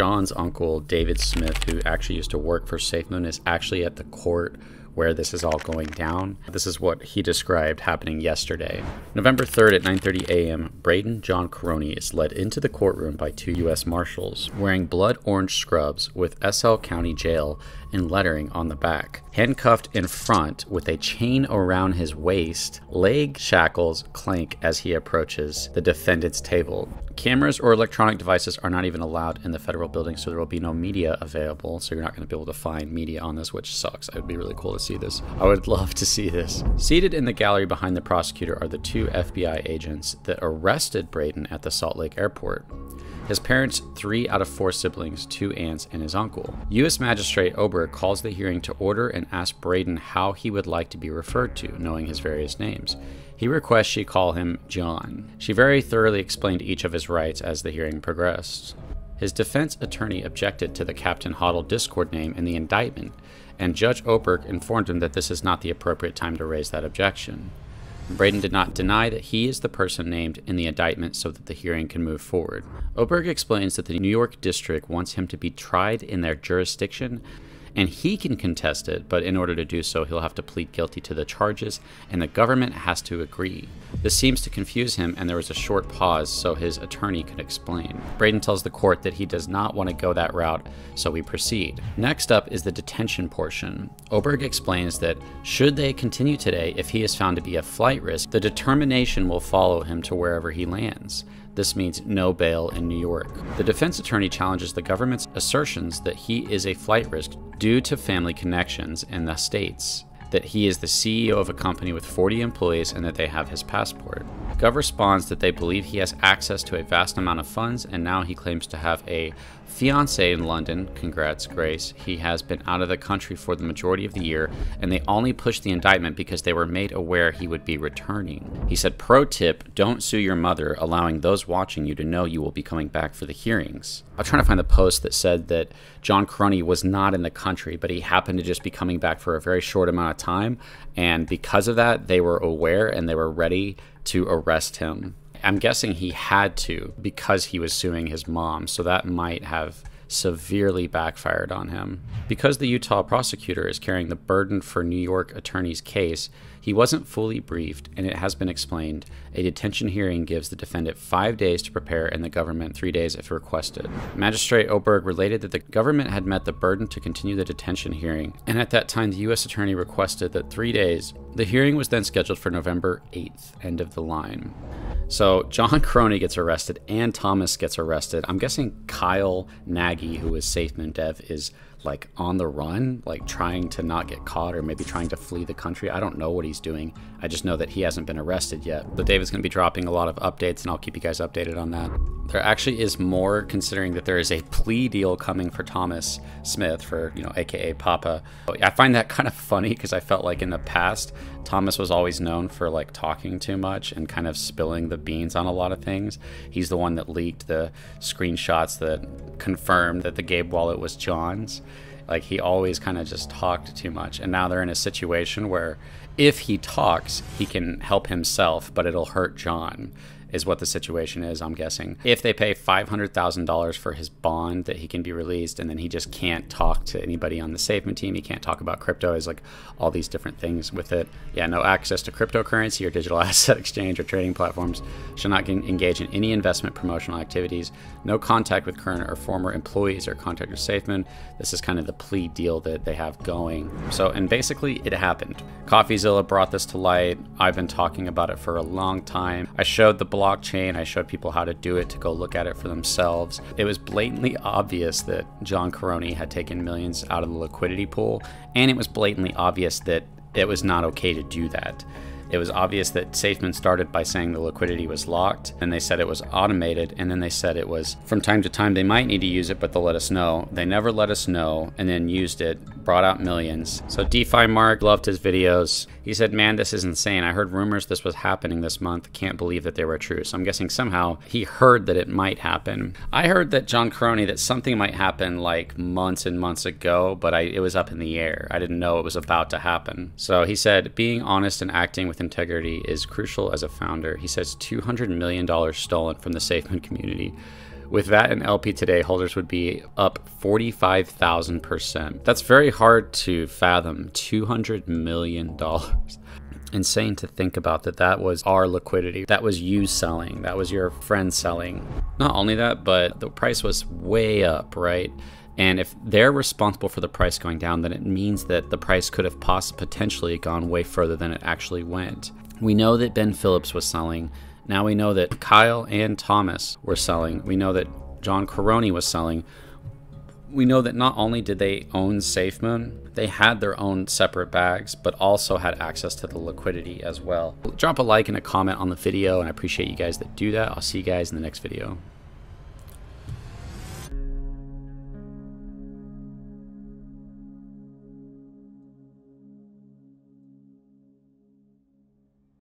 John's uncle, David Smith, who actually used to work for Safemoon, is actually at the court where this is all going down. This is what he described happening yesterday. November 3rd at 9:30 a.m., Braden John Karony is led into the courtroom by 2 U.S. Marshals wearing blood orange scrubs with SL County Jail in lettering on the back. Handcuffed in front with a chain around his waist, leg shackles clank as he approaches the defendant's table. Cameras or electronic devices are not even allowed in the federal building, so there will be no media available, so you're not going to be able to find media on this, which sucks. It would be really cool to see this. I would love to see this. Seated in the gallery behind the prosecutor are the 2 FBI agents that arrested Braden at the Salt Lake airport. His parents, 3 out of 4 siblings, 2 aunts, and his uncle. U.S. Magistrate Oberg calls the hearing to order and asks Braden how he would like to be referred to, knowing his various names. He requests she call him John. She very thoroughly explained each of his rights as the hearing progressed. His defense attorney objected to the Captain Hoddle Discord name in the indictment, and Judge Oberg informed him that this is not the appropriate time to raise that objection. Braden did not deny that he is the person named in the indictment so that the hearing can move forward. Oberg explains that the New York District wants him to be tried in their jurisdiction, and he can contest it, but in order to do so, he'll have to plead guilty to the charges, and the government has to agree. This seems to confuse him, and there was a short pause so his attorney could explain. Braden tells the court that he does not want to go that route, so we proceed. Next up is the detention portion. Oberg explains that should they continue today, if he is found to be a flight risk, the determination will follow him to wherever he lands. This means no bail in New York. The defense attorney challenges the government's assertions that he is a flight risk due to family connections in the states, that he is the CEO of a company with 40 employees and that they have his passport. Gov responds that they believe he has access to a vast amount of funds, and now he claims to have a fiancée in London. Congrats, Grace. He has been out of the country for the majority of the year, and they only pushed the indictment because they were made aware he would be returning. He said, pro tip, don't sue your mother, allowing those watching you to know you will be coming back for the hearings. I'm trying to find the post that said that John Karony was not in the country, but he happened to just be coming back for a very short amount of time, and because of that, they were aware and they were ready to arrest him. I'm guessing he had to because he was suing his mom, so that might have severely backfired on him. Because the Utah prosecutor is carrying the burden for New York attorney's case, he wasn't fully briefed, and it has been explained. A detention hearing gives the defendant 5 days to prepare and the government 3 days if requested. Magistrate Oberg related that the government had met the burden to continue the detention hearing, and at that time the U.S. attorney requested that 3 days. The hearing was then scheduled for November 8th, end of the line. So John Karony gets arrested and Thomas gets arrested. I'm guessing Kyle Nagy, who is Safemoon Dev, is like on the run, like trying to not get caught or maybe trying to flee the country. I don't know what he's doing. I just know that he hasn't been arrested yet. So David's going to be dropping a lot of updates, and I'll keep you guys updated on that. There actually is more, considering that there is a plea deal coming for Thomas Smith, for, you know, aka Papa. I find that kind of funny because I felt like in the past Thomas was always known for like talking too much and kind of spilling the beans on a lot of things. He's the one that leaked the screenshots that confirmed that the Gabe wallet was John's. Like, he always kind of just talked too much, and now they're in a situation where if he talks, he can help himself, but it'll hurt John, is what the situation is, I'm guessing. If they pay $500,000 for his bond that he can be released, and then he just can't talk to anybody on the Safemoon team, he can't talk about crypto, is like all these different things with it. Yeah, no access to cryptocurrency or digital asset exchange or trading platforms, shall not engage in any investment promotional activities, no contact with current or former employees or contact with Safemoon. This is kind of the plea deal that they have going. So, and basically it happened. CoffeeZilla brought this to light. I've been talking about it for a long time. I showed the blockchain, I showed people how to do it to go look at it for themselves. It was blatantly obvious that John Karony had taken millions out of the liquidity pool, and it was blatantly obvious that it was not okay to do that. It was obvious that Safemoon started by saying the liquidity was locked, and they said it was automated, and then they said it was from time to time they might need to use it, but they'll let us know. They never let us know, and then used it, brought out millions. So DeFi Mark loved his videos. He said, man, this is insane. I heard rumors this was happening this month. Can't believe that they were true. So I'm guessing somehow he heard that it might happen. I heard that John Karony, that something might happen like months and months ago, but it was up in the air. I didn't know it was about to happen. So he said, being honest and acting with integrity is crucial as a founder. He says $200 million stolen from the Safemoon community. With that and LP today, holders would be up 45,000%. That's very hard to fathom. $200 million. Insane to think about that. That was our liquidity. That was you selling. That was your friend selling. Not only that, but the price was way up, right? And if they're responsible for the price going down, then it means that the price could have potentially gone way further than it actually went. We know that Ben Phillips was selling. Now we know that Kyle and Thomas were selling. We know that John Karony was selling. We know that not only did they own Safemoon, they had their own separate bags, but also had access to the liquidity as well. Drop a like and a comment on the video, and I appreciate you guys that do that. I'll see you guys in the next video.